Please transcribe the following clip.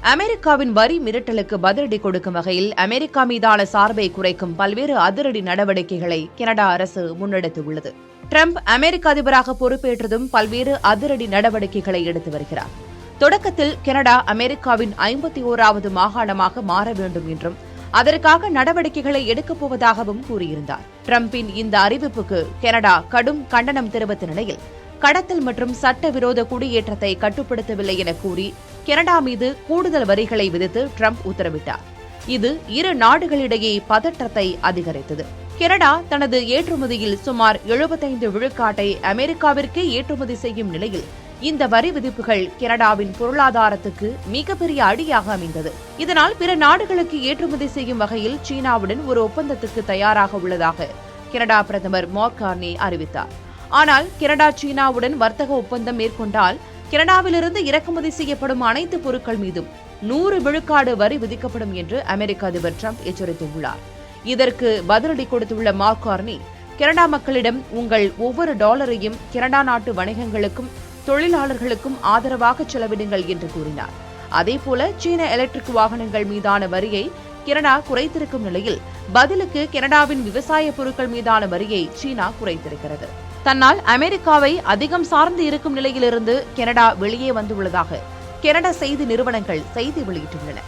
அமெரிக்காவின் வரி மிரட்டலுக்கு பதிலடி கொடுக்கும் வகையில் அமெரிக்கா மீதான சார்பை குறைக்கும் பல்வேறு அதிரடி நடவடிக்கைகளை கனடா அரசு முன்னெடுத்துள்ளது. டிரம்ப் அமெரிக்க அதிபராக பொறுப்பேற்றதும் பல்வேறு அதிரடி நடவடிக்கைகளை எடுத்து வருகிறார். தொடக்கத்தில் கனடா அமெரிக்காவின் 51வது மாகாணமாக மாற வேண்டும் என்றும் அதற்காக நடவடிக்கைகளை எடுக்கப் போவதாகவும் கூறியிருந்தார். டிரம்பின் இந்த அறிவிப்புக்கு கனடா கடும் கண்டனம் தெரிவித்த நிலையில் கடத்தல் மற்றும் சட்டவிரோத குடியேற்றத்தை கட்டுப்படுத்தவில்லை என கூறி கனடா மீது கூடுதல் வரிகளை விதித்து டிரம்ப் உத்தரவிட்டார். இது இரு நாடுகளிடையே பதற்றத்தை அதிகரித்தது. கனடா தனது ஏற்றுமதியில் சுமார் 75 விழுக்காட்டை அமெரிக்காவிற்கே ஏற்றுமதி செய்யும் நிலையில் இந்த வரி விதிப்புகள் கனடாவின் பொருளாதாரத்துக்கு மிகப்பெரிய அடியாக அமைந்தது. இதனால் பிற நாடுகளுக்கு ஏற்றுமதி செய்யும் வகையில் சீனாவுடன் ஒரு ஒப்பந்தத்துக்கு தயாராக உள்ளதாக கனடா பிரதமர் மார்க் கார்னி அறிவித்தார். ஆனால் கனடா சீனாவுடன் வர்த்தக ஒப்பந்தம் மேற்கொண்டால் கனடாவிலிருந்து இறக்குமதி செய்யப்படும் அனைத்து பொருட்கள் மீதும் 100 விழுக்காடு வரி விதிக்கப்படும் என்று அமெரிக்க அதிபர் டிரம்ப் எச்சரித்துள்ளார். இதற்கு பதிலடி கொடுத்துள்ள மார்க் கார்னி, கனடா மக்களிடம் உங்கள் ஒவ்வொரு டாலரையும் கனடா நாட்டு வணிகங்களுக்கும் தொழிலாளர்களுக்கும் ஆதரவாக செலவிடுங்கள் என்று கூறினார். அதேபோல சீன எலக்ட்ரிக் வாகனங்கள் மீதான வரியை கனடா குறைத்திருக்கும் நிலையில் பதிலுக்கு கனடாவின் விவசாய பொருட்கள் மீதான வரியை சீனா குறைத்திருக்கிறது. தன்னால் அமெரிக்காவை அதிகம் சார்ந்து இருக்கும் நிலையிலிருந்து கனடா வெளியே வந்துள்ளதாக கனடா செய்தி நிறுவனங்கள் செய்தி வெளியிட்டுள்ளன.